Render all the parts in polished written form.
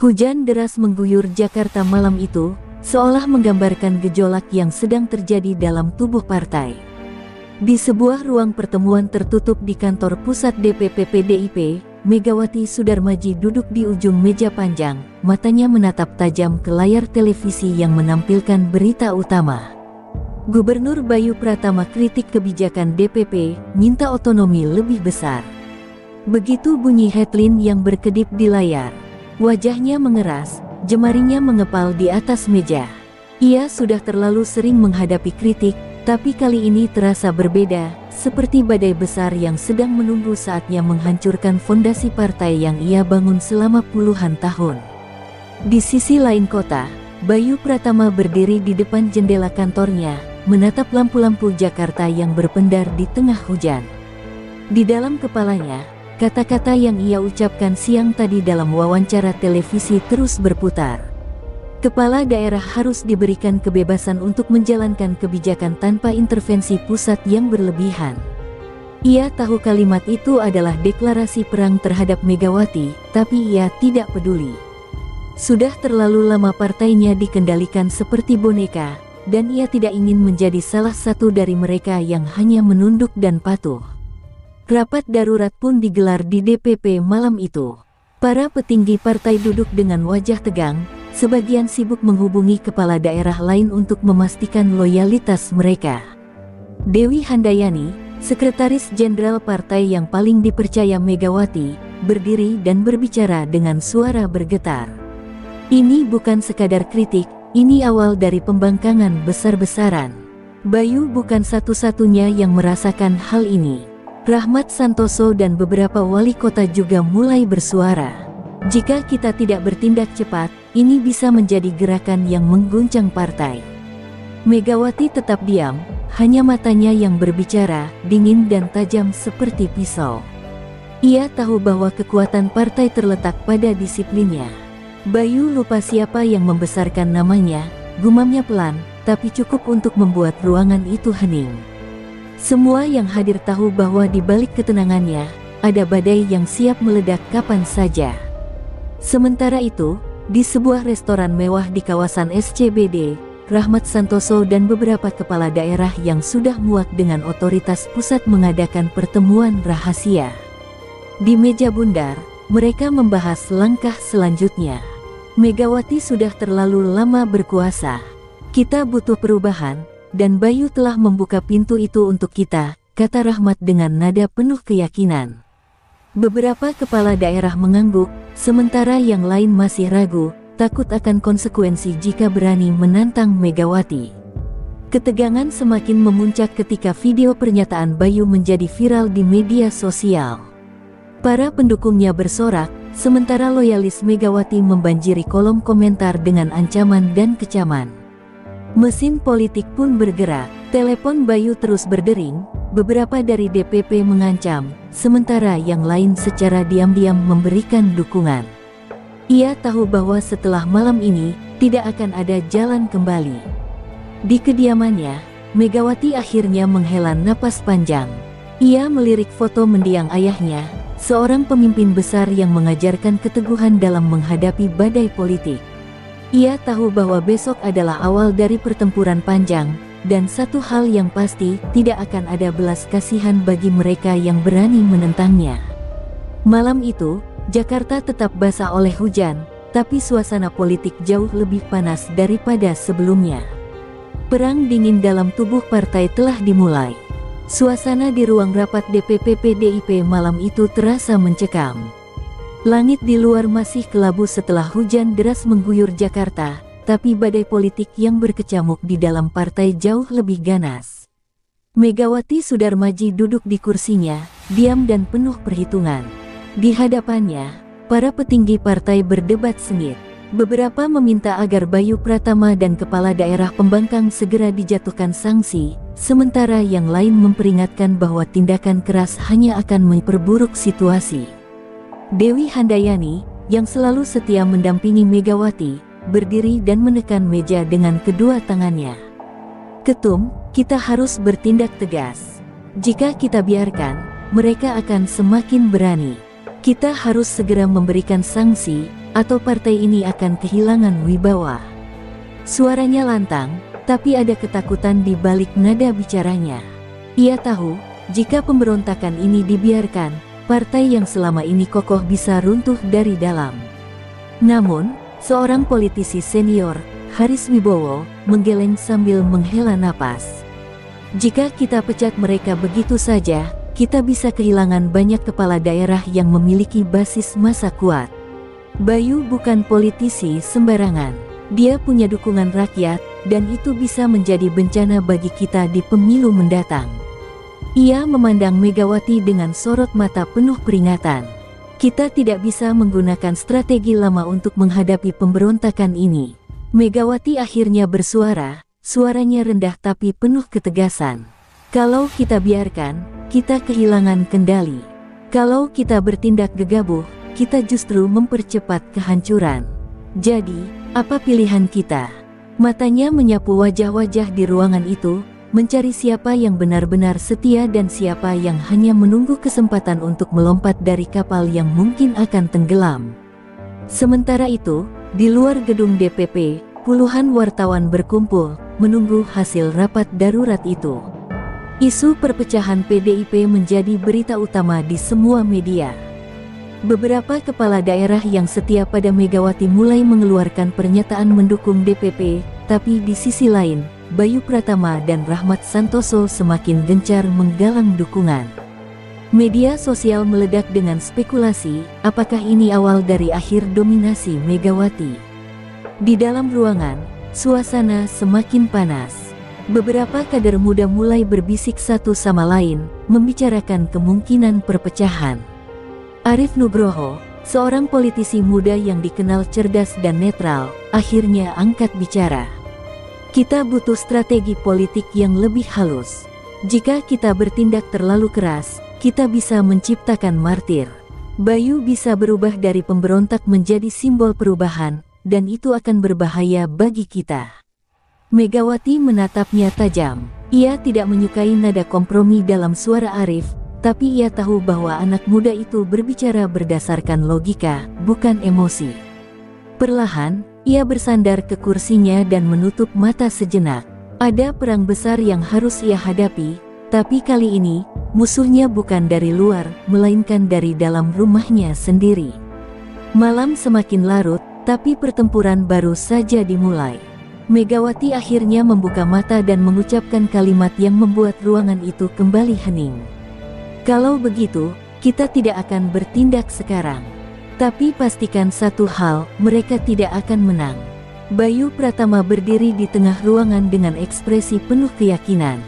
Hujan deras mengguyur Jakarta malam itu, seolah menggambarkan gejolak yang sedang terjadi dalam tubuh partai. Di sebuah ruang pertemuan tertutup di kantor pusat DPP PDIP, Megawati Soedarmadji duduk di ujung meja panjang, matanya menatap tajam ke layar televisi yang menampilkan berita utama. Gubernur Bayu Pratama kritik kebijakan DPP, minta otonomi lebih besar. Begitu bunyi headline yang berkedip di layar. Wajahnya mengeras, jemarinya mengepal di atas meja. Ia sudah terlalu sering menghadapi kritik, tapi kali ini terasa berbeda, seperti badai besar yang sedang menunggu saatnya menghancurkan fondasi partai yang ia bangun selama puluhan tahun. Di sisi lain kota, Bayu Pratama berdiri di depan jendela kantornya, menatap lampu-lampu Jakarta yang berpendar di tengah hujan. Di dalam kepalanya, kata-kata yang ia ucapkan siang tadi dalam wawancara televisi terus berputar. Kepala daerah harus diberikan kebebasan untuk menjalankan kebijakan tanpa intervensi pusat yang berlebihan. Ia tahu kalimat itu adalah deklarasi perang terhadap Megawati, tapi ia tidak peduli. Sudah terlalu lama partainya dikendalikan seperti boneka, dan ia tidak ingin menjadi salah satu dari mereka yang hanya menunduk dan patuh. Rapat darurat pun digelar di DPP malam itu. Para petinggi partai duduk dengan wajah tegang, sebagian sibuk menghubungi kepala daerah lain untuk memastikan loyalitas mereka. Dewi Handayani, sekretaris jenderal partai yang paling dipercaya Megawati, berdiri dan berbicara dengan suara bergetar. Ini bukan sekadar kritik, ini awal dari pembangkangan besar-besaran. Bayu bukan satu-satunya yang merasakan hal ini. Rahmat Santoso dan beberapa wali kota juga mulai bersuara. Jika kita tidak bertindak cepat, ini bisa menjadi gerakan yang mengguncang partai. Megawati tetap diam, hanya matanya yang berbicara, dingin dan tajam seperti pisau. Ia tahu bahwa kekuatan partai terletak pada disiplinnya. Bayu lupa siapa yang membesarkan namanya, gumamnya pelan, tapi cukup untuk membuat ruangan itu hening. Semua yang hadir tahu bahwa di balik ketenangannya, ada badai yang siap meledak kapan saja. Sementara itu, di sebuah restoran mewah di kawasan SCBD, Rahmat Santoso dan beberapa kepala daerah yang sudah muak dengan otoritas pusat mengadakan pertemuan rahasia. Di meja bundar, mereka membahas langkah selanjutnya. Megawati sudah terlalu lama berkuasa. Kita butuh perubahan, dan Bayu telah membuka pintu itu untuk kita, kata Rahmat dengan nada penuh keyakinan. Beberapa kepala daerah mengangguk, sementara yang lain masih ragu, takut akan konsekuensi jika berani menantang Megawati. Ketegangan semakin memuncak ketika video pernyataan Bayu menjadi viral di media sosial. Para pendukungnya bersorak, sementara loyalis Megawati membanjiri kolom komentar dengan ancaman dan kecaman. Mesin politik pun bergerak, telepon Bayu terus berdering, beberapa dari DPP mengancam, sementara yang lain secara diam-diam memberikan dukungan. Ia tahu bahwa setelah malam ini, tidak akan ada jalan kembali. Di kediamannya, Megawati akhirnya menghela napas panjang. Ia melirik foto mendiang ayahnya, seorang pemimpin besar yang mengajarkan keteguhan dalam menghadapi badai politik. Ia tahu bahwa besok adalah awal dari pertempuran panjang, dan satu hal yang pasti, tidak akan ada belas kasihan bagi mereka yang berani menentangnya. Malam itu, Jakarta tetap basah oleh hujan, tapi suasana politik jauh lebih panas daripada sebelumnya. Perang dingin dalam tubuh partai telah dimulai. Suasana di ruang rapat DPP PDIP malam itu terasa mencekam. Langit di luar masih kelabu setelah hujan deras mengguyur Jakarta, tapi badai politik yang berkecamuk di dalam partai jauh lebih ganas. Megawati Soedarmadji duduk di kursinya, diam dan penuh perhitungan. Di hadapannya, para petinggi partai berdebat sengit. Beberapa meminta agar Bayu Pratama dan kepala daerah pembangkang segera dijatuhkan sanksi, sementara yang lain memperingatkan bahwa tindakan keras hanya akan memperburuk situasi. Dewi Handayani, yang selalu setia mendampingi Megawati, berdiri dan menekan meja dengan kedua tangannya. Ketum, kita harus bertindak tegas. Jika kita biarkan, mereka akan semakin berani. Kita harus segera memberikan sanksi, atau partai ini akan kehilangan wibawa. Suaranya lantang, tapi ada ketakutan di balik nada bicaranya. Ia tahu, jika pemberontakan ini dibiarkan, partai yang selama ini kokoh bisa runtuh dari dalam. Namun, seorang politisi senior, Haris Wibowo, menggeleng sambil menghela napas. Jika kita pecat mereka begitu saja, kita bisa kehilangan banyak kepala daerah yang memiliki basis massa kuat. Bayu bukan politisi sembarangan. Dia punya dukungan rakyat, dan itu bisa menjadi bencana bagi kita di pemilu mendatang. Ia memandang Megawati dengan sorot mata penuh peringatan. Kita tidak bisa menggunakan strategi lama untuk menghadapi pemberontakan ini. Megawati akhirnya bersuara, suaranya rendah tapi penuh ketegasan. Kalau kita biarkan, kita kehilangan kendali. Kalau kita bertindak gegabah, kita justru mempercepat kehancuran. Jadi, apa pilihan kita? Matanya menyapu wajah-wajah di ruangan itu, mencari siapa yang benar-benar setia dan siapa yang hanya menunggu kesempatan untuk melompat dari kapal yang mungkin akan tenggelam. Sementara itu, di luar gedung DPP, puluhan wartawan berkumpul, menunggu hasil rapat darurat itu. Isu perpecahan PDIP menjadi berita utama di semua media. Beberapa kepala daerah yang setia pada Megawati mulai mengeluarkan pernyataan mendukung DPP, tapi di sisi lain, Bayu Pratama dan Rahmat Santoso semakin gencar menggalang dukungan. Media sosial meledak dengan spekulasi, apakah ini awal dari akhir dominasi Megawati? Di dalam ruangan, suasana semakin panas. Beberapa kader muda mulai berbisik satu sama lain, membicarakan kemungkinan perpecahan. Arief Nugroho, seorang politisi muda yang dikenal cerdas dan netral, akhirnya angkat bicara. Kita butuh strategi politik yang lebih halus. Jika kita bertindak terlalu keras, kita bisa menciptakan martir. Bayu bisa berubah dari pemberontak menjadi simbol perubahan, dan itu akan berbahaya bagi kita. Megawati menatapnya tajam. Ia tidak menyukai nada kompromi dalam suara Arief, tapi ia tahu bahwa anak muda itu berbicara berdasarkan logika, bukan emosi. Perlahan, ia bersandar ke kursinya dan menutup mata sejenak. Ada perang besar yang harus ia hadapi, tapi kali ini, musuhnya bukan dari luar, melainkan dari dalam rumahnya sendiri. Malam semakin larut, tapi pertempuran baru saja dimulai. Megawati akhirnya membuka mata dan mengucapkan kalimat yang membuat ruangan itu kembali hening. Kalau begitu, kita tidak akan bertindak sekarang. Tapi pastikan satu hal, mereka tidak akan menang. Bayu Pratama berdiri di tengah ruangan dengan ekspresi penuh keyakinan.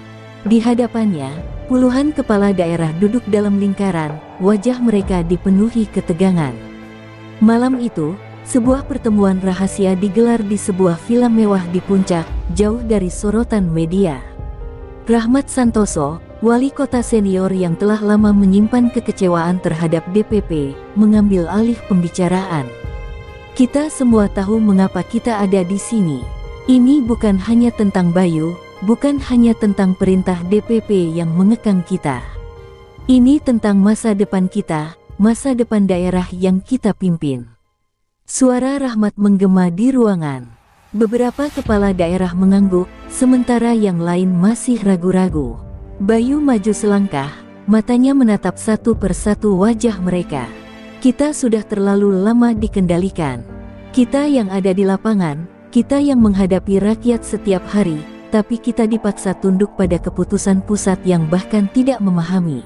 Di hadapannya, puluhan kepala daerah duduk dalam lingkaran, wajah mereka dipenuhi ketegangan. Malam itu, sebuah pertemuan rahasia digelar di sebuah villa mewah di puncak, jauh dari sorotan media. Rahmat Santoso, wali kota senior yang telah lama menyimpan kekecewaan terhadap DPP, mengambil alih pembicaraan. Kita semua tahu mengapa kita ada di sini. Ini bukan hanya tentang Bayu, bukan hanya tentang perintah DPP yang mengekang kita. Ini tentang masa depan kita, masa depan daerah yang kita pimpin. Suara Rahmat menggema di ruangan. Beberapa kepala daerah mengangguk, sementara yang lain masih ragu-ragu. Bayu maju selangkah, matanya menatap satu persatu wajah mereka. Kita sudah terlalu lama dikendalikan. Kita yang ada di lapangan, kita yang menghadapi rakyat setiap hari, tapi kita dipaksa tunduk pada keputusan pusat yang bahkan tidak memahami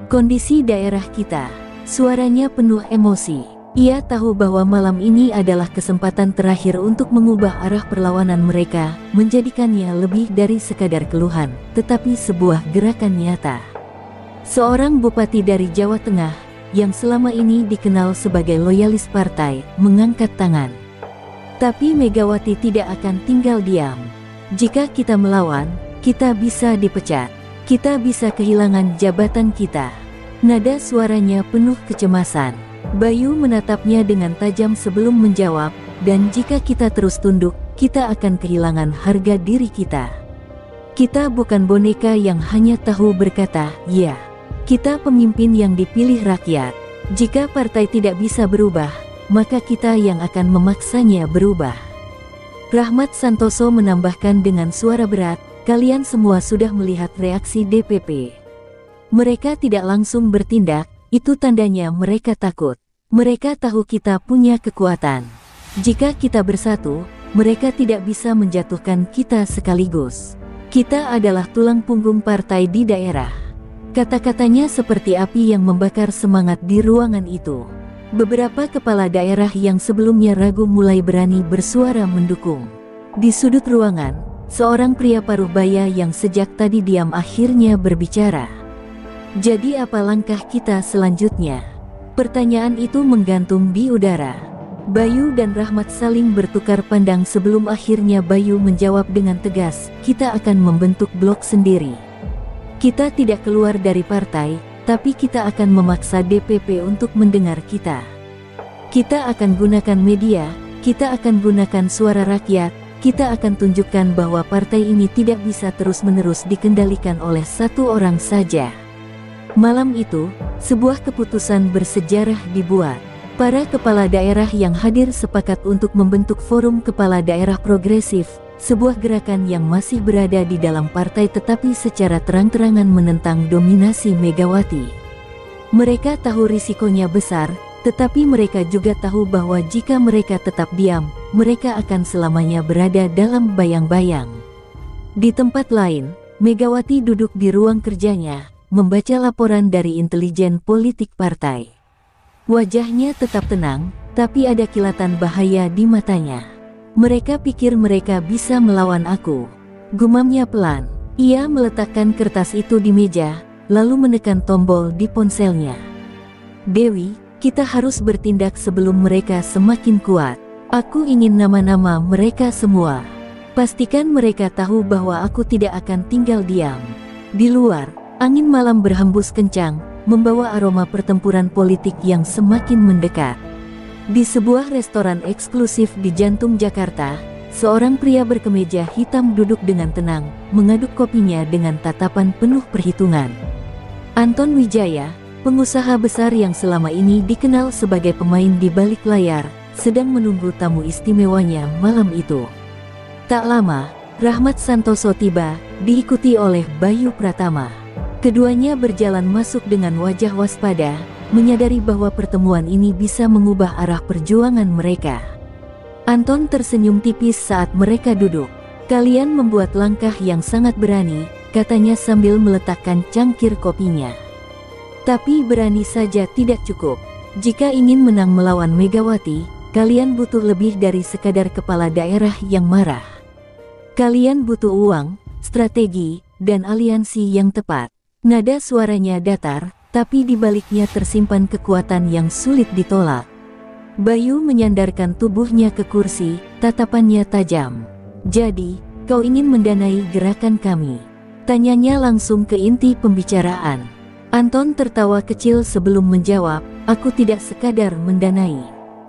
kondisi daerah kita. Suaranya penuh emosi. Ia tahu bahwa malam ini adalah kesempatan terakhir untuk mengubah arah perlawanan mereka, menjadikannya lebih dari sekadar keluhan, tetapi sebuah gerakan nyata. Seorang bupati dari Jawa Tengah, yang selama ini dikenal sebagai loyalis partai, mengangkat tangan. Tapi Megawati tidak akan tinggal diam. Jika kita melawan, kita bisa dipecat. Kita bisa kehilangan jabatan kita. Nada suaranya penuh kecemasan. Bayu menatapnya dengan tajam sebelum menjawab, dan jika kita terus tunduk, kita akan kehilangan harga diri kita. Kita bukan boneka yang hanya tahu berkata, "Ya." Kita pemimpin yang dipilih rakyat. Jika partai tidak bisa berubah, maka kita yang akan memaksanya berubah. Rahmat Santoso menambahkan dengan suara berat, kalian semua sudah melihat reaksi DPP. Mereka tidak langsung bertindak, itu tandanya mereka takut. Mereka tahu kita punya kekuatan. Jika kita bersatu, mereka tidak bisa menjatuhkan kita sekaligus. Kita adalah tulang punggung partai di daerah. Kata-katanya seperti api yang membakar semangat di ruangan itu. Beberapa kepala daerah yang sebelumnya ragu mulai berani bersuara mendukung. Di sudut ruangan, seorang pria paruh baya yang sejak tadi diam akhirnya berbicara. Jadi apa langkah kita selanjutnya? Pertanyaan itu menggantung di udara. Bayu dan Rahmat saling bertukar pandang sebelum akhirnya Bayu menjawab dengan tegas, kita akan membentuk blok sendiri. Kita tidak keluar dari partai, tapi kita akan memaksa DPP untuk mendengar kita. Kita akan gunakan media, kita akan gunakan suara rakyat, kita akan tunjukkan bahwa partai ini tidak bisa terus-menerus dikendalikan oleh satu orang saja. Malam itu, sebuah keputusan bersejarah dibuat. Para kepala daerah yang hadir sepakat untuk membentuk Forum Kepala Daerah Progresif, sebuah gerakan yang masih berada di dalam partai tetapi secara terang-terangan menentang dominasi Megawati. Mereka tahu risikonya besar, tetapi mereka juga tahu bahwa jika mereka tetap diam, mereka akan selamanya berada dalam bayang-bayang. Di tempat lain, Megawati duduk di ruang kerjanya, membaca laporan dari intelijen politik partai. Wajahnya tetap tenang, tapi ada kilatan bahaya di matanya. Mereka pikir mereka bisa melawan aku. Gumamnya pelan. Ia meletakkan kertas itu di meja, lalu menekan tombol di ponselnya. Dewi, kita harus bertindak sebelum mereka semakin kuat. Aku ingin nama-nama mereka semua. Pastikan mereka tahu bahwa aku tidak akan tinggal diam. Di luar, angin malam berhembus kencang, membawa aroma pertempuran politik yang semakin mendekat. Di sebuah restoran eksklusif di jantung Jakarta, seorang pria berkemeja hitam duduk dengan tenang, mengaduk kopinya dengan tatapan penuh perhitungan. Anton Wijaya, pengusaha besar yang selama ini dikenal sebagai pemain di balik layar, sedang menunggu tamu istimewanya malam itu. Tak lama, Rahmat Santoso tiba, diikuti oleh Bayu Pratama. Keduanya berjalan masuk dengan wajah waspada, menyadari bahwa pertemuan ini bisa mengubah arah perjuangan mereka. Anton tersenyum tipis saat mereka duduk. Kalian membuat langkah yang sangat berani, katanya sambil meletakkan cangkir kopinya. Tapi berani saja tidak cukup. Jika ingin menang melawan Megawati, kalian butuh lebih dari sekadar kepala daerah yang marah. Kalian butuh uang, strategi, dan aliansi yang tepat. Nada suaranya datar, tapi di baliknya tersimpan kekuatan yang sulit ditolak. Bayu menyandarkan tubuhnya ke kursi, tatapannya tajam. Jadi, kau ingin mendanai gerakan kami? Tanyanya langsung ke inti pembicaraan. Anton tertawa kecil sebelum menjawab, aku tidak sekadar mendanai.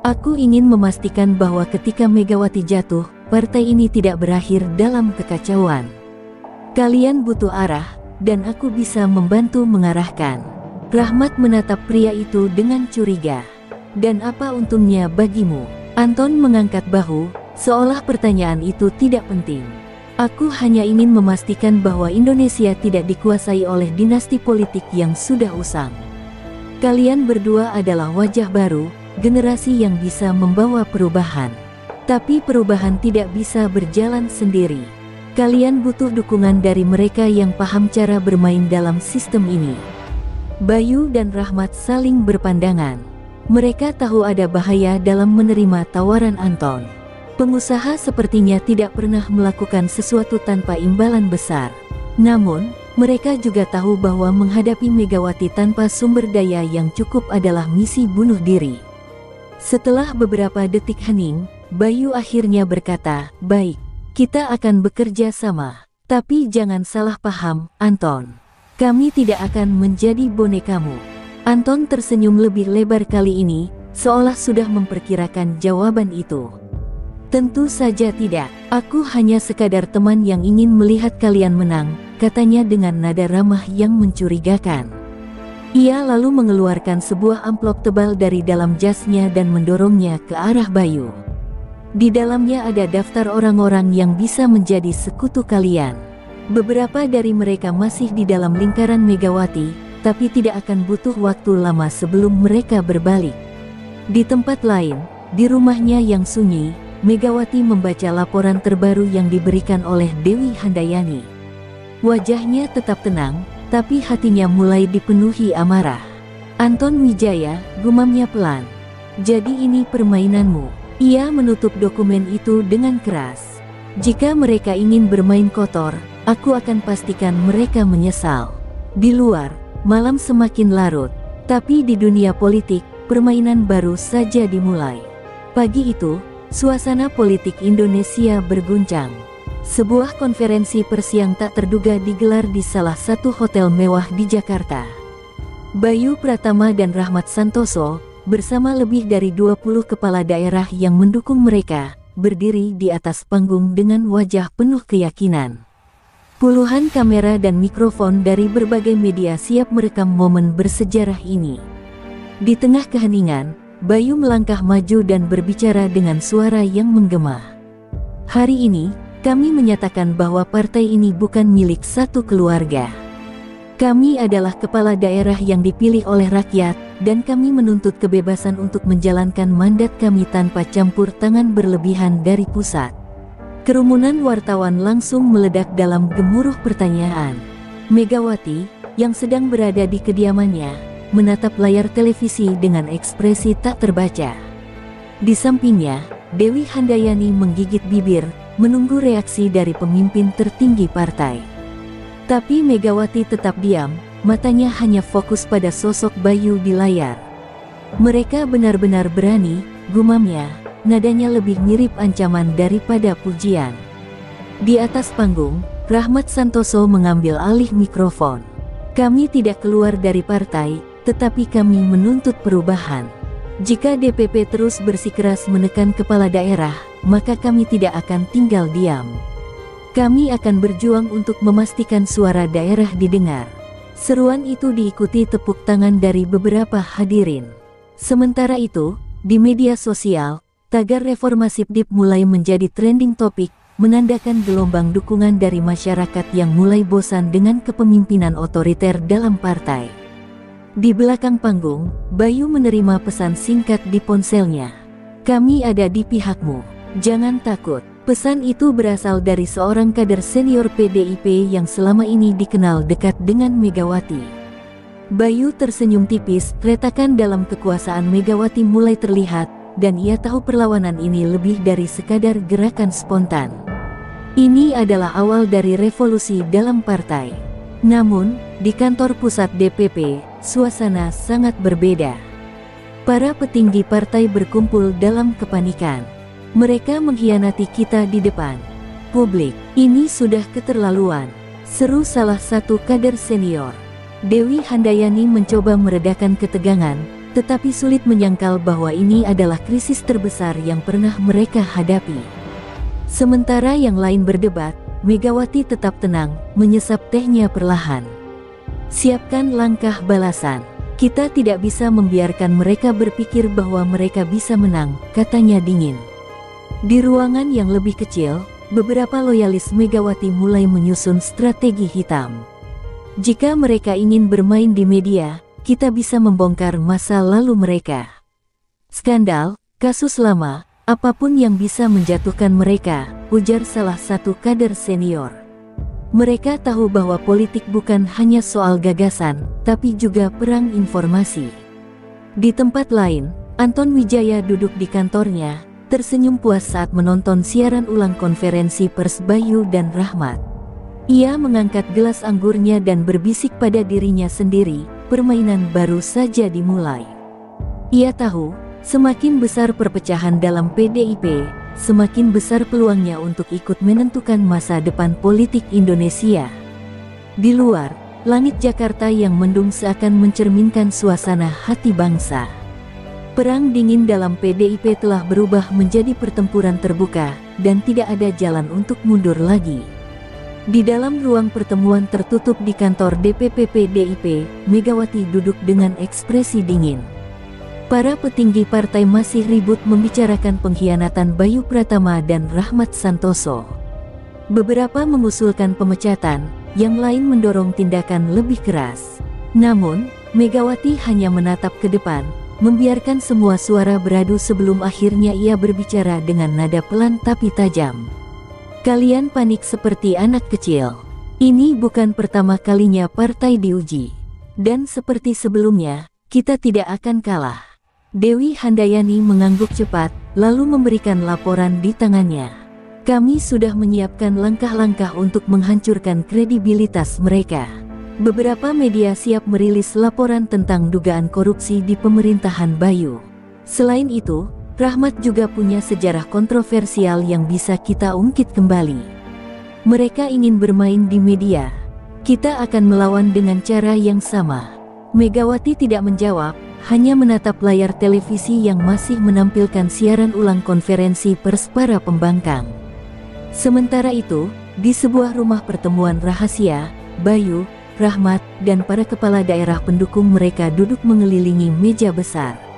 Aku ingin memastikan bahwa ketika Megawati jatuh, partai ini tidak berakhir dalam kekacauan. Kalian butuh arah, dan aku bisa membantu mengarahkan. Rahmat menatap pria itu dengan curiga. Dan apa untungnya bagimu? Anton mengangkat bahu, seolah pertanyaan itu tidak penting. Aku hanya ingin memastikan bahwa Indonesia tidak dikuasai oleh dinasti politik yang sudah usang. Kalian berdua adalah wajah baru, generasi yang bisa membawa perubahan. Tapi perubahan tidak bisa berjalan sendiri. Kalian butuh dukungan dari mereka yang paham cara bermain dalam sistem ini. Bayu dan Rahmat saling berpandangan. Mereka tahu ada bahaya dalam menerima tawaran Anton. Pengusaha sepertinya tidak pernah melakukan sesuatu tanpa imbalan besar. Namun, mereka juga tahu bahwa menghadapi Megawati tanpa sumber daya yang cukup adalah misi bunuh diri. Setelah beberapa detik hening, Bayu akhirnya berkata, baik. Kita akan bekerja sama. Tapi jangan salah paham, Anton. Kami tidak akan menjadi bonekamu. Anton tersenyum lebih lebar kali ini, seolah sudah memperkirakan jawaban itu. Tentu saja tidak. Aku hanya sekadar teman yang ingin melihat kalian menang, katanya dengan nada ramah yang mencurigakan. Ia lalu mengeluarkan sebuah amplop tebal dari dalam jasnya dan mendorongnya ke arah Bayu. Di dalamnya ada daftar orang-orang yang bisa menjadi sekutu kalian. Beberapa dari mereka masih di dalam lingkaran Megawati, tapi tidak akan butuh waktu lama sebelum mereka berbalik. Di tempat lain, di rumahnya yang sunyi, Megawati membaca laporan terbaru yang diberikan oleh Dewi Handayani. Wajahnya tetap tenang, tapi hatinya mulai dipenuhi amarah. "Anton Wijaya," gumamnya pelan. "Jadi ini permainanmu." Ia menutup dokumen itu dengan keras. "Jika mereka ingin bermain kotor, aku akan pastikan mereka menyesal." Di luar, malam semakin larut, tapi di dunia politik, permainan baru saja dimulai. Pagi itu, suasana politik Indonesia berguncang. Sebuah konferensi pers yang tak terduga digelar di salah satu hotel mewah di Jakarta. Bayu Pratama dan Rahmat Santoso, bersama lebih dari 20 kepala daerah yang mendukung mereka, berdiri di atas panggung dengan wajah penuh keyakinan. Puluhan kamera dan mikrofon dari berbagai media siap merekam momen bersejarah ini. Di tengah keheningan, Bayu melangkah maju dan berbicara dengan suara yang menggema. "Hari ini, kami menyatakan bahwa partai ini bukan milik satu keluarga. Kami adalah kepala daerah yang dipilih oleh rakyat, dan kami menuntut kebebasan untuk menjalankan mandat kami tanpa campur tangan berlebihan dari pusat." Kerumunan wartawan langsung meledak dalam gemuruh pertanyaan. Megawati, yang sedang berada di kediamannya, menatap layar televisi dengan ekspresi tak terbaca. Di sampingnya, Dewi Handayani menggigit bibir, menunggu reaksi dari pemimpin tertinggi partai. Tapi Megawati tetap diam, matanya hanya fokus pada sosok Bayu di layar. "Mereka benar-benar berani," gumamnya, nadanya lebih mirip ancaman daripada pujian. Di atas panggung, Rahmat Santoso mengambil alih mikrofon. "Kami tidak keluar dari partai, tetapi kami menuntut perubahan. Jika DPP terus bersikeras menekan kepala daerah, maka kami tidak akan tinggal diam. Kami akan berjuang untuk memastikan suara daerah didengar." Seruan itu diikuti tepuk tangan dari beberapa hadirin. Sementara itu, di media sosial, tagar reformasi PDIP mulai menjadi trending topik, menandakan gelombang dukungan dari masyarakat yang mulai bosan dengan kepemimpinan otoriter dalam partai. Di belakang panggung, Bayu menerima pesan singkat di ponselnya. "Kami ada di pihakmu. Jangan takut." Pesan itu berasal dari seorang kader senior PDIP yang selama ini dikenal dekat dengan Megawati. Bayu tersenyum tipis, retakan dalam kekuasaan Megawati mulai terlihat, dan ia tahu perlawanan ini lebih dari sekadar gerakan spontan. Ini adalah awal dari revolusi dalam partai. Namun, di kantor pusat DPP, suasana sangat berbeda. Para petinggi partai berkumpul dalam kepanikan. "Mereka mengkhianati kita di depan publik. Ini sudah keterlaluan," seru salah satu kader senior. Dewi Handayani mencoba meredakan ketegangan, tetapi sulit menyangkal bahwa ini adalah krisis terbesar yang pernah mereka hadapi. Sementara yang lain berdebat, Megawati tetap tenang, menyesap tehnya perlahan. "Siapkan langkah balasan. Kita tidak bisa membiarkan mereka berpikir bahwa mereka bisa menang," katanya dingin. Di ruangan yang lebih kecil, beberapa loyalis Megawati mulai menyusun strategi hitam. "Jika mereka ingin bermain di media, kita bisa membongkar masa lalu mereka. Skandal, kasus lama, apapun yang bisa menjatuhkan mereka," ujar salah satu kader senior. "Mereka tahu bahwa politik bukan hanya soal gagasan, tapi juga perang informasi." Di tempat lain, Anton Wijaya duduk di kantornya, tersenyum puas saat menonton siaran ulang konferensi pers Bayu dan Rahmat. Ia mengangkat gelas anggurnya dan berbisik pada dirinya sendiri, permainan baru saja dimulai. Ia tahu, semakin besar perpecahan dalam PDIP, semakin besar peluangnya untuk ikut menentukan masa depan politik Indonesia. Di luar, langit Jakarta yang mendung seakan mencerminkan suasana hati bangsa. Perang dingin dalam PDIP telah berubah menjadi pertempuran terbuka, dan tidak ada jalan untuk mundur lagi. Di dalam ruang pertemuan tertutup di kantor DPP PDIP, Megawati duduk dengan ekspresi dingin. Para petinggi partai masih ribut membicarakan pengkhianatan Bayu Pratama dan Rahmat Santoso. Beberapa mengusulkan pemecatan, yang lain mendorong tindakan lebih keras. Namun, Megawati hanya menatap ke depan, membiarkan semua suara beradu sebelum akhirnya ia berbicara dengan nada pelan tapi tajam. Kalian panik seperti anak kecil. Ini bukan pertama kalinya partai diuji. Dan seperti sebelumnya, kita tidak akan kalah. Dewi Handayani mengangguk cepat, lalu memberikan laporan di tangannya. Kami sudah menyiapkan langkah-langkah untuk menghancurkan kredibilitas mereka. Beberapa media siap merilis laporan tentang dugaan korupsi di pemerintahan Bayu. Selain itu, Rahmat juga punya sejarah kontroversial yang bisa kita ungkit kembali. Mereka ingin bermain di media. Kita akan melawan dengan cara yang sama. Megawati tidak menjawab, hanya menatap layar televisi yang masih menampilkan siaran ulang konferensi pers para pembangkang. Sementara itu, di sebuah rumah pertemuan rahasia, Bayu, Rahmat, dan para kepala daerah pendukung mereka duduk mengelilingi meja besar.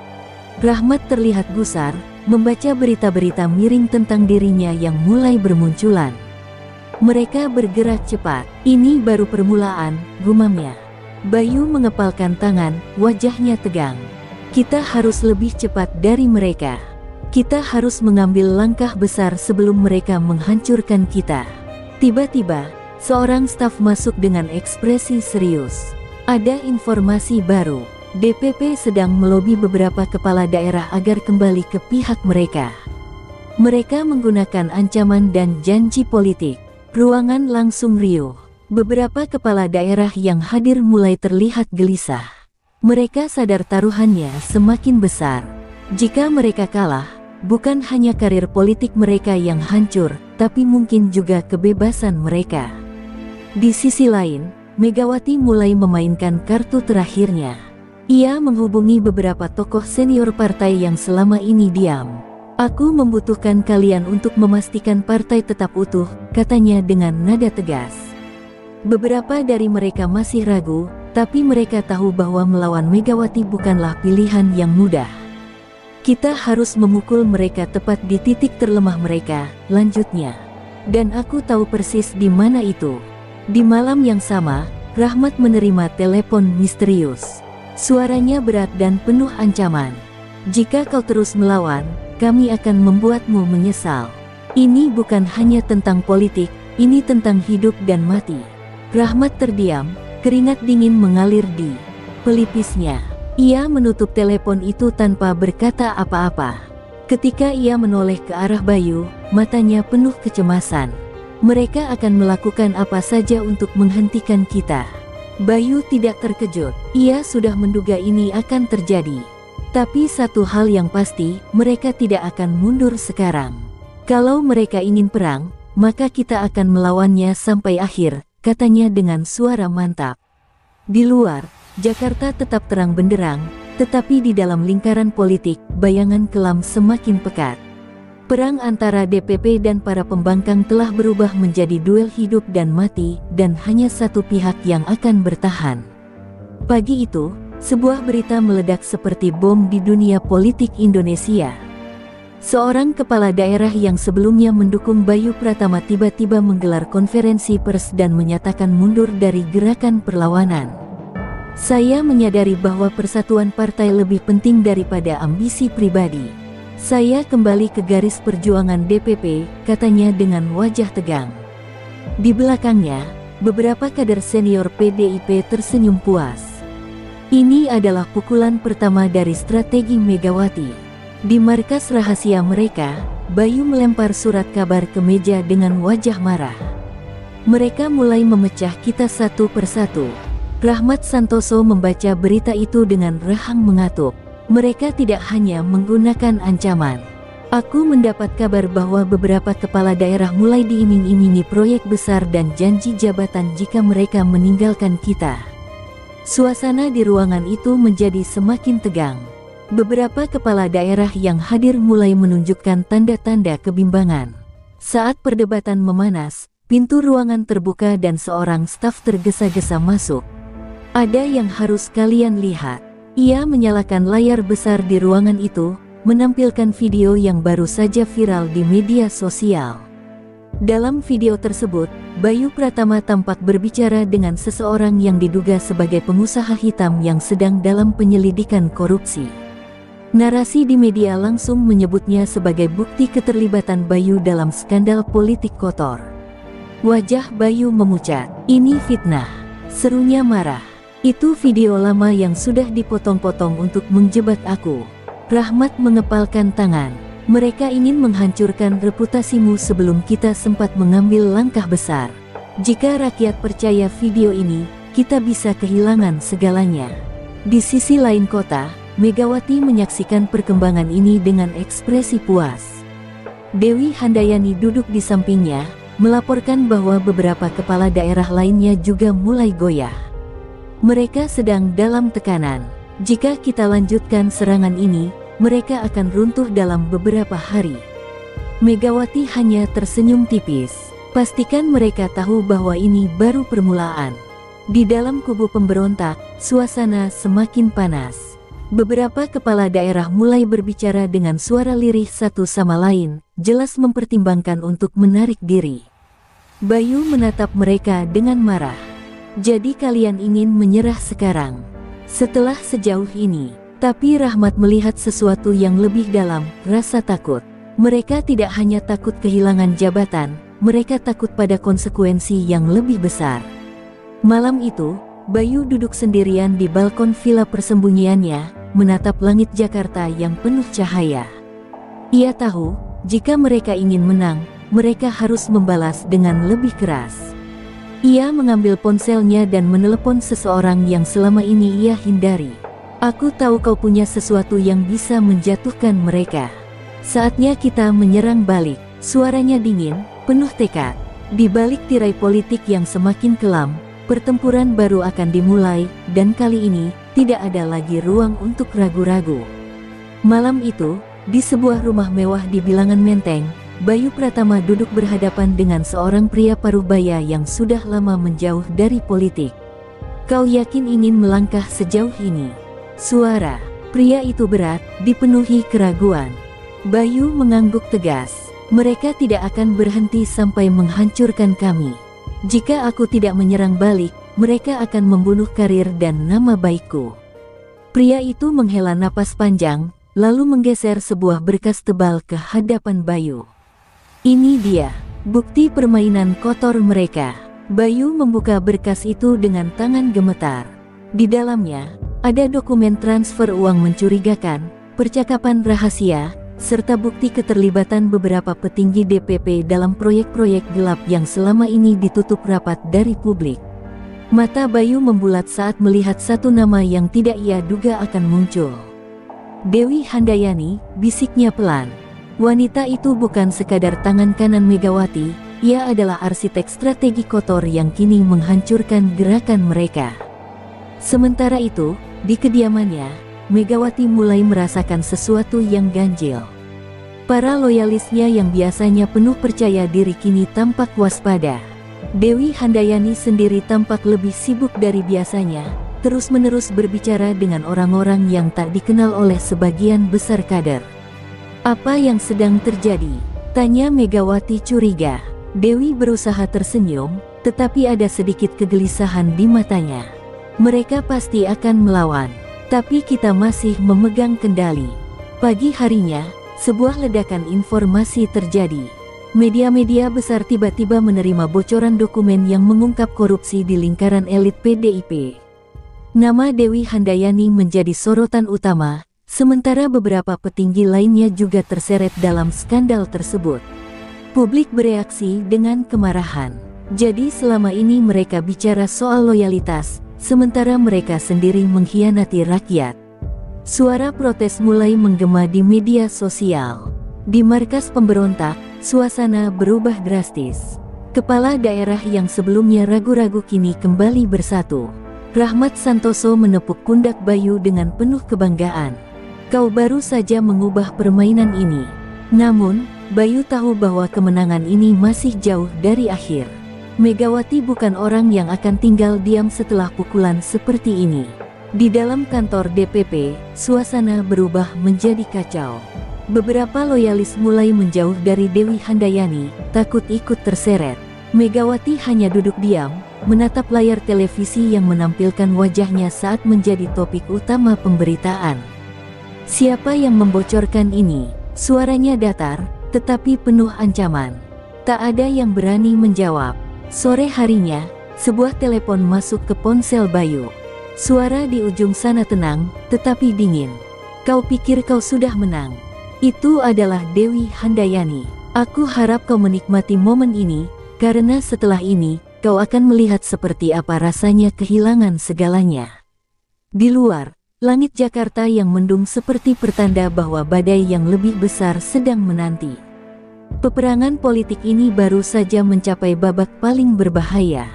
Rahmat terlihat gusar, membaca berita-berita miring tentang dirinya yang mulai bermunculan. Mereka bergerak cepat. Ini baru permulaan, gumamnya. Bayu mengepalkan tangan, wajahnya tegang. Kita harus lebih cepat dari mereka. Kita harus mengambil langkah besar sebelum mereka menghancurkan kita. Tiba-tiba, seorang staf masuk dengan ekspresi serius. Ada informasi baru. DPP sedang melobi beberapa kepala daerah agar kembali ke pihak mereka. Mereka menggunakan ancaman dan janji politik. Ruangan langsung riuh. Beberapa kepala daerah yang hadir mulai terlihat gelisah. Mereka sadar taruhannya semakin besar. Jika mereka kalah, bukan hanya karir politik mereka yang hancur, tapi mungkin juga kebebasan mereka. Di sisi lain, Megawati mulai memainkan kartu terakhirnya. Ia menghubungi beberapa tokoh senior partai yang selama ini diam. Aku membutuhkan kalian untuk memastikan partai tetap utuh, katanya dengan nada tegas. Beberapa dari mereka masih ragu, tapi mereka tahu bahwa melawan Megawati bukanlah pilihan yang mudah. Kita harus memukul mereka tepat di titik terlemah mereka, lanjutnya. Dan aku tahu persis di mana itu. Di malam yang sama, Rahmat menerima telepon misterius. Suaranya berat dan penuh ancaman. Jika kau terus melawan, kami akan membuatmu menyesal. Ini bukan hanya tentang politik, ini tentang hidup dan mati. Rahmat terdiam, keringat dingin mengalir di pelipisnya. Ia menutup telepon itu tanpa berkata apa-apa. Ketika ia menoleh ke arah Bayu, matanya penuh kecemasan. Mereka akan melakukan apa saja untuk menghentikan kita. Bayu tidak terkejut, ia sudah menduga ini akan terjadi. Tapi satu hal yang pasti, mereka tidak akan mundur sekarang. Kalau mereka ingin perang, maka kita akan melawannya sampai akhir, katanya dengan suara mantap. Di luar, Jakarta tetap terang benderang, tetapi di dalam lingkaran politik, bayangan kelam semakin pekat. Perang antara DPP dan para pembangkang telah berubah menjadi duel hidup dan mati, dan hanya satu pihak yang akan bertahan. Pagi itu, sebuah berita meledak seperti bom di dunia politik Indonesia. Seorang kepala daerah yang sebelumnya mendukung Bayu Pratama tiba-tiba menggelar konferensi pers dan menyatakan mundur dari gerakan perlawanan. Saya menyadari bahwa persatuan partai lebih penting daripada ambisi pribadi. Saya kembali ke garis perjuangan DPP, katanya dengan wajah tegang. Di belakangnya, beberapa kader senior PDIP tersenyum puas. Ini adalah pukulan pertama dari strategi Megawati. Di markas rahasia mereka, Bayu melempar surat kabar ke meja dengan wajah marah. Mereka mulai memecah kita satu persatu. Rahmat Santoso membaca berita itu dengan rahang mengatuk. Mereka tidak hanya menggunakan ancaman. Aku mendapat kabar bahwa beberapa kepala daerah mulai diiming-imingi proyek besar dan janji jabatan jika mereka meninggalkan kita. Suasana di ruangan itu menjadi semakin tegang. Beberapa kepala daerah yang hadir mulai menunjukkan tanda-tanda kebimbangan. Saat perdebatan memanas, pintu ruangan terbuka dan seorang staf tergesa-gesa masuk. Ada yang harus kalian lihat. Ia menyalakan layar besar di ruangan itu, menampilkan video yang baru saja viral di media sosial. Dalam video tersebut, Bayu Pratama tampak berbicara dengan seseorang yang diduga sebagai pengusaha hitam yang sedang dalam penyelidikan korupsi. Narasi di media langsung menyebutnya sebagai bukti keterlibatan Bayu dalam skandal politik kotor. Wajah Bayu memucat. "Ini fitnah," serunya marah. "Itu video lama yang sudah dipotong-potong untuk menjebak aku." Rahmat mengepalkan tangan. "Mereka ingin menghancurkan reputasimu sebelum kita sempat mengambil langkah besar. Jika rakyat percaya video ini, kita bisa kehilangan segalanya." Di sisi lain kota, Megawati menyaksikan perkembangan ini dengan ekspresi puas. Dewi Handayani duduk di sampingnya, melaporkan bahwa beberapa kepala daerah lainnya juga mulai goyah. Mereka sedang dalam tekanan. Jika kita lanjutkan serangan ini, mereka akan runtuh dalam beberapa hari. Megawati hanya tersenyum tipis. Pastikan mereka tahu bahwa ini baru permulaan. Di dalam kubu pemberontak, suasana semakin panas. Beberapa kepala daerah mulai berbicara dengan suara lirih satu sama lain, jelas mempertimbangkan untuk menarik diri. Bayu menatap mereka dengan marah. "Jadi kalian ingin menyerah sekarang? Setelah sejauh ini?" Tapi Rahmat melihat sesuatu yang lebih dalam, rasa takut. Mereka tidak hanya takut kehilangan jabatan, mereka takut pada konsekuensi yang lebih besar. Malam itu, Bayu duduk sendirian di balkon villa persembunyiannya, menatap langit Jakarta yang penuh cahaya. Ia tahu, jika mereka ingin menang, mereka harus membalas dengan lebih keras. Ia mengambil ponselnya dan menelepon seseorang yang selama ini ia hindari. "Aku tahu kau punya sesuatu yang bisa menjatuhkan mereka. Saatnya kita menyerang balik." Suaranya dingin, penuh tekad. Di balik tirai politik yang semakin kelam, pertempuran baru akan dimulai, dan kali ini, tidak ada lagi ruang untuk ragu-ragu. Malam itu, di sebuah rumah mewah di Bilangan Menteng, Bayu Pratama duduk berhadapan dengan seorang pria parubaya yang sudah lama menjauh dari politik. "Kau yakin ingin melangkah sejauh ini?" Suara pria itu berat, dipenuhi keraguan. Bayu mengangguk tegas. "Mereka tidak akan berhenti sampai menghancurkan kami. Jika aku tidak menyerang balik, mereka akan membunuh karir dan nama baikku." Pria itu menghela napas panjang, lalu menggeser sebuah berkas tebal ke hadapan Bayu. "Ini dia, bukti permainan kotor mereka." Bayu membuka berkas itu dengan tangan gemetar. Di dalamnya, ada dokumen transfer uang mencurigakan, percakapan rahasia, serta bukti keterlibatan beberapa petinggi DPP dalam proyek-proyek gelap yang selama ini ditutup rapat dari publik. Mata Bayu membulat saat melihat satu nama yang tidak ia duga akan muncul. "Dewi Handayani," bisiknya pelan. Wanita itu bukan sekadar tangan kanan Megawati, ia adalah arsitek strategi kotor yang kini menghancurkan gerakan mereka. Sementara itu, di kediamannya, Megawati mulai merasakan sesuatu yang ganjil. Para loyalisnya yang biasanya penuh percaya diri kini tampak waspada. Dewi Handayani sendiri tampak lebih sibuk dari biasanya, terus-menerus berbicara dengan orang-orang yang tak dikenal oleh sebagian besar kader. "Apa yang sedang terjadi?" tanya Megawati curiga. Dewi berusaha tersenyum, tetapi ada sedikit kegelisahan di matanya. "Mereka pasti akan melawan, tapi kita masih memegang kendali." Pagi harinya, sebuah ledakan informasi terjadi. Media-media besar tiba-tiba menerima bocoran dokumen yang mengungkap korupsi di lingkaran elit PDIP. Nama Dewi Handayani menjadi sorotan utama, sementara beberapa petinggi lainnya juga terseret dalam skandal tersebut. Publik bereaksi dengan kemarahan. Jadi selama ini mereka bicara soal loyalitas, sementara mereka sendiri mengkhianati rakyat. Suara protes mulai menggema di media sosial. Di markas pemberontak, suasana berubah drastis. Kepala daerah yang sebelumnya ragu-ragu kini kembali bersatu. Rahmat Santoso menepuk pundak Bayu dengan penuh kebanggaan. "Kau baru saja mengubah permainan ini." Namun, Bayu tahu bahwa kemenangan ini masih jauh dari akhir. Megawati bukan orang yang akan tinggal diam setelah pukulan seperti ini. Di dalam kantor DPP, suasana berubah menjadi kacau. Beberapa loyalis mulai menjauh dari Dewi Handayani, takut ikut terseret. Megawati hanya duduk diam, menatap layar televisi yang menampilkan wajahnya saat menjadi topik utama pemberitaan. Siapa yang membocorkan ini? Suaranya datar, tetapi penuh ancaman. Tak ada yang berani menjawab. Sore harinya, sebuah telepon masuk ke ponsel Bayu. Suara di ujung sana tenang, tetapi dingin. "Kau pikir kau sudah menang? Itu adalah Dewi Handayani. Aku harap kau menikmati momen ini, karena setelah ini, kau akan melihat seperti apa rasanya kehilangan segalanya." Di luar, langit Jakarta yang mendung seperti pertanda bahwa badai yang lebih besar sedang menanti. Peperangan politik ini baru saja mencapai babak paling berbahaya.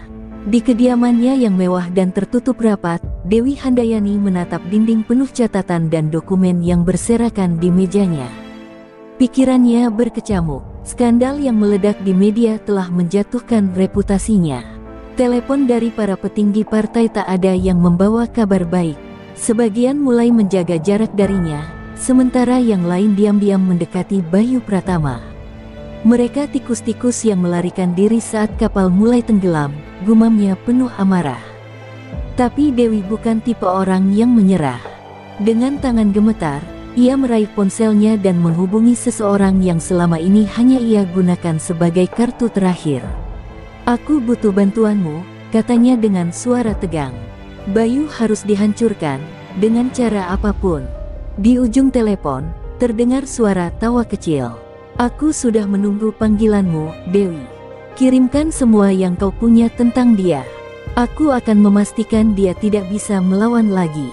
Di kediamannya yang mewah dan tertutup rapat, Dewi Handayani menatap dinding penuh catatan dan dokumen yang berserakan di mejanya. Pikirannya berkecamuk. Skandal yang meledak di media telah menjatuhkan reputasinya. Telepon dari para petinggi partai tak ada yang membawa kabar baik. Sebagian mulai menjaga jarak darinya, sementara yang lain diam-diam mendekati Bayu Pratama. Mereka tikus-tikus yang melarikan diri saat kapal mulai tenggelam, gumamnya penuh amarah. Tapi Dewi bukan tipe orang yang menyerah. Dengan tangan gemetar, ia meraih ponselnya dan menghubungi seseorang yang selama ini hanya ia gunakan sebagai kartu terakhir. "Aku butuh bantuanmu," katanya dengan suara tegang. Bayu harus dihancurkan, dengan cara apapun. Di ujung telepon, terdengar suara tawa kecil. "Aku sudah menunggu panggilanmu, Dewi. Kirimkan semua yang kau punya tentang dia. Aku akan memastikan dia tidak bisa melawan lagi."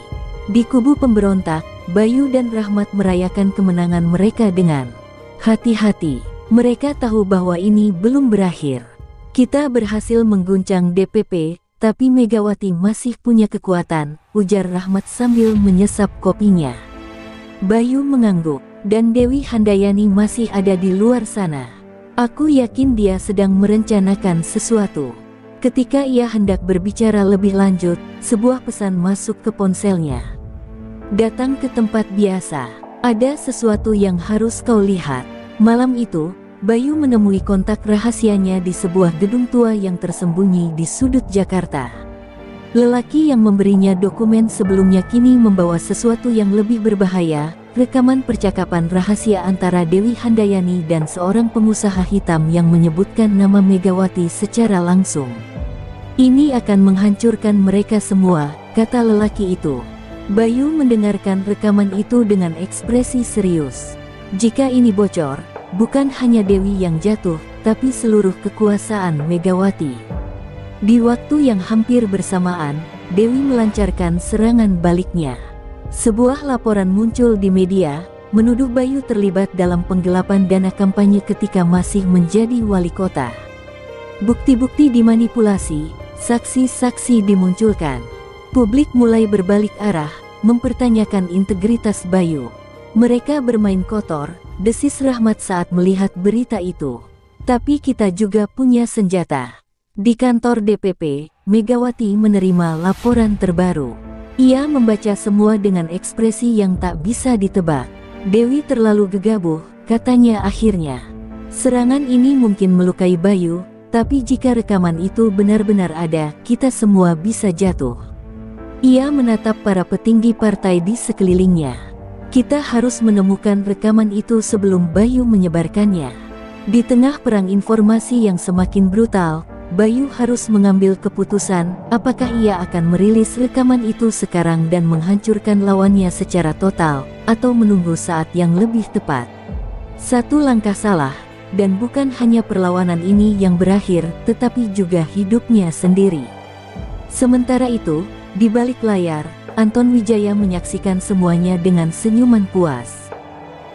Di kubu pemberontak, Bayu dan Rahmat merayakan kemenangan mereka dengan hati-hati. Mereka tahu bahwa ini belum berakhir. "Kita berhasil mengguncang DPP, tapi Megawati masih punya kekuatan," ujar Rahmat sambil menyesap kopinya. Bayu mengangguk. "Dan Dewi Handayani masih ada di luar sana. Aku yakin dia sedang merencanakan sesuatu." Ketika ia hendak berbicara lebih lanjut, sebuah pesan masuk ke ponselnya. "Datang ke tempat biasa. Ada sesuatu yang harus kau lihat." Malam itu, Bayu menemui kontak rahasianya di sebuah gedung tua yang tersembunyi di sudut Jakarta. Lelaki yang memberinya dokumen sebelumnya kini membawa sesuatu yang lebih berbahaya, rekaman percakapan rahasia antara Dewi Handayani dan seorang pengusaha hitam yang menyebutkan nama Megawati secara langsung. "Ini akan menghancurkan mereka semua," kata lelaki itu. Bayu mendengarkan rekaman itu dengan ekspresi serius. Jika ini bocor, bukan hanya Dewi yang jatuh, tapi seluruh kekuasaan Megawati. Di waktu yang hampir bersamaan, Dewi melancarkan serangan baliknya. Sebuah laporan muncul di media, menuduh Bayu terlibat dalam penggelapan dana kampanye ketika masih menjadi wali kota. Bukti-bukti dimanipulasi, saksi-saksi dimunculkan. Publik mulai berbalik arah, mempertanyakan integritas Bayu. "Mereka bermain kotor," desis Rahmat saat melihat berita itu. "Tapi kita juga punya senjata." Di kantor DPP, Megawati menerima laporan terbaru. Ia membaca semua dengan ekspresi yang tak bisa ditebak. "Dewi terlalu gegabah," katanya akhirnya. "Serangan ini mungkin melukai Bayu, tapi jika rekaman itu benar-benar ada, kita semua bisa jatuh." Ia menatap para petinggi partai di sekelilingnya. "Kita harus menemukan rekaman itu sebelum Bayu menyebarkannya." Di tengah perang informasi yang semakin brutal, Bayu harus mengambil keputusan, apakah ia akan merilis rekaman itu sekarang dan menghancurkan lawannya secara total, atau menunggu saat yang lebih tepat. Satu langkah salah, dan bukan hanya perlawanan ini yang berakhir, tetapi juga hidupnya sendiri. Sementara itu, di balik layar, Anton Wijaya menyaksikan semuanya dengan senyuman puas.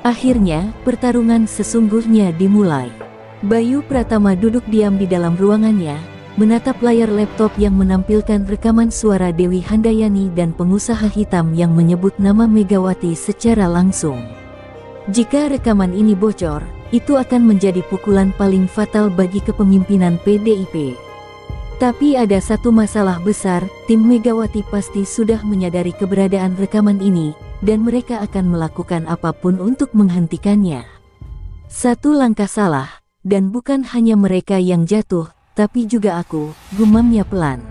Akhirnya, pertarungan sesungguhnya dimulai. Bayu Pratama duduk diam di dalam ruangannya, menatap layar laptop yang menampilkan rekaman suara Dewi Handayani dan pengusaha hitam yang menyebut nama Megawati secara langsung. Jika rekaman ini bocor, itu akan menjadi pukulan paling fatal bagi kepemimpinan PDIP. Tapi ada satu masalah besar, tim Megawati pasti sudah menyadari keberadaan rekaman ini, dan mereka akan melakukan apapun untuk menghentikannya. Satu langkah salah, dan bukan hanya mereka yang jatuh, tapi juga aku, gumamnya pelan.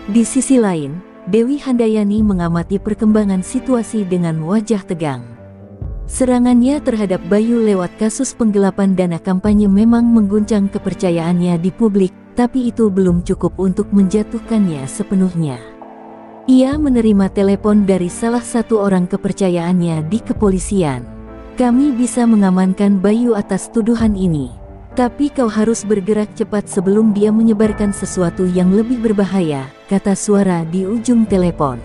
Di sisi lain, Dewi Handayani mengamati perkembangan situasi dengan wajah tegang. Serangannya terhadap Bayu lewat kasus penggelapan dana kampanye memang mengguncang kepercayaannya di publik, tapi itu belum cukup untuk menjatuhkannya sepenuhnya. Ia menerima telepon dari salah satu orang kepercayaannya di kepolisian. "Kami bisa mengamankan Bayu atas tuduhan ini. Tapi kau harus bergerak cepat sebelum dia menyebarkan sesuatu yang lebih berbahaya," kata suara di ujung telepon.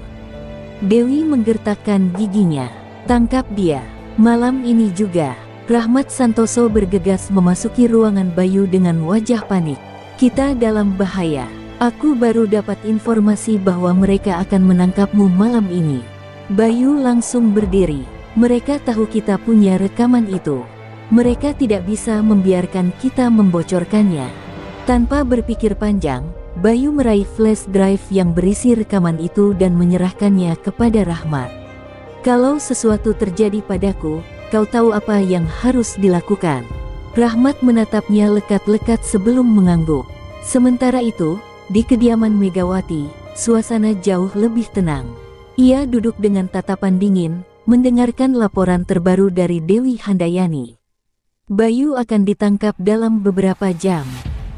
Dewi menggertakkan giginya. "Tangkap dia." Malam ini juga, Rahmat Santoso bergegas memasuki ruangan Bayu dengan wajah panik. "Kita dalam bahaya. Aku baru dapat informasi bahwa mereka akan menangkapmu malam ini." Bayu langsung berdiri. "Mereka tahu kita punya rekaman itu. Mereka tidak bisa membiarkan kita membocorkannya." Tanpa berpikir panjang, Bayu meraih flash drive yang berisi rekaman itu dan menyerahkannya kepada Rahmat. "Kalau sesuatu terjadi padaku, kau tahu apa yang harus dilakukan." Rahmat menatapnya lekat-lekat sebelum mengangguk. Sementara itu, di kediaman Megawati, suasana jauh lebih tenang. Ia duduk dengan tatapan dingin, mendengarkan laporan terbaru dari Dewi Handayani. "Bayu akan ditangkap dalam beberapa jam.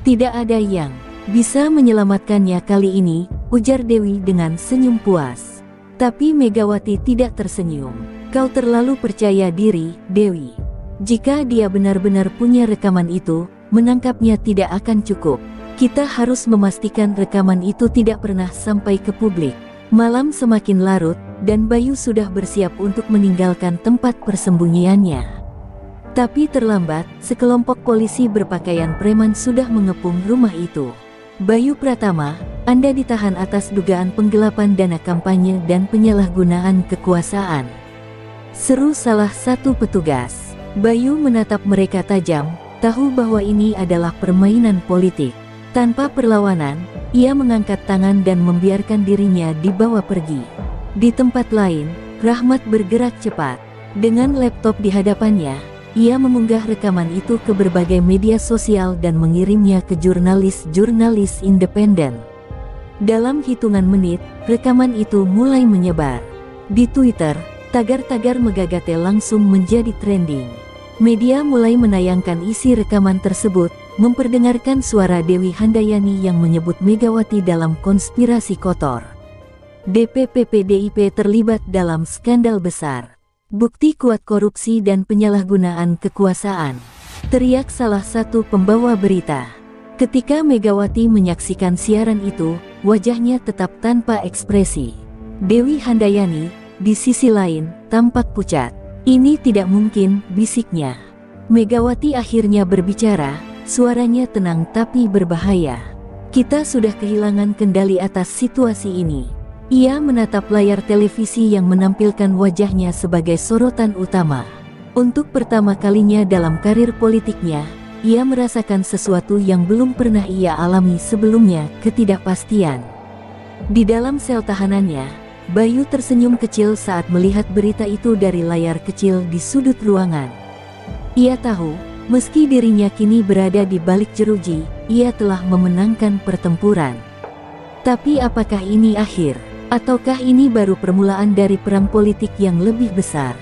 Tidak ada yang bisa menyelamatkannya kali ini," ujar Dewi dengan senyum puas. Tapi Megawati tidak tersenyum. "Kau terlalu percaya diri, Dewi. Jika dia benar-benar punya rekaman itu, menangkapnya tidak akan cukup. Kita harus memastikan rekaman itu tidak pernah sampai ke publik." Malam semakin larut, dan Bayu sudah bersiap untuk meninggalkan tempat persembunyiannya. Tapi terlambat, sekelompok polisi berpakaian preman sudah mengepung rumah itu. "Bayu Pratama, Anda ditahan atas dugaan penggelapan dana kampanye dan penyalahgunaan kekuasaan," seru salah satu petugas. Bayu menatap mereka tajam, tahu bahwa ini adalah permainan politik. Tanpa perlawanan, ia mengangkat tangan dan membiarkan dirinya dibawa pergi. Di tempat lain, Rahmat bergerak cepat. Dengan laptop di hadapannya, ia mengunggah rekaman itu ke berbagai media sosial dan mengirimnya ke jurnalis-jurnalis independen. Dalam hitungan menit, rekaman itu mulai menyebar. Di Twitter, tagar-tagar Megagate langsung menjadi trending. Media mulai menayangkan isi rekaman tersebut, memperdengarkan suara Dewi Handayani yang menyebut Megawati dalam konspirasi kotor. DPP PDIP terlibat dalam skandal besar. "Bukti kuat korupsi dan penyalahgunaan kekuasaan," teriak salah satu pembawa berita. Ketika Megawati menyaksikan siaran itu, wajahnya tetap tanpa ekspresi. Dewi Handayani, di sisi lain, tampak pucat. "Ini tidak mungkin," bisiknya. Megawati akhirnya berbicara, suaranya tenang tapi berbahaya. "Kita sudah kehilangan kendali atas situasi ini." Ia menatap layar televisi yang menampilkan wajahnya sebagai sorotan utama. Untuk pertama kalinya dalam karir politiknya, ia merasakan sesuatu yang belum pernah ia alami sebelumnya, ketidakpastian. Di dalam sel tahanannya, Bayu tersenyum kecil saat melihat berita itu dari layar kecil di sudut ruangan. Ia tahu, meski dirinya kini berada di balik jeruji, ia telah memenangkan pertempuran. Tapi apakah ini akhir? Ataukah ini baru permulaan dari perang politik yang lebih besar?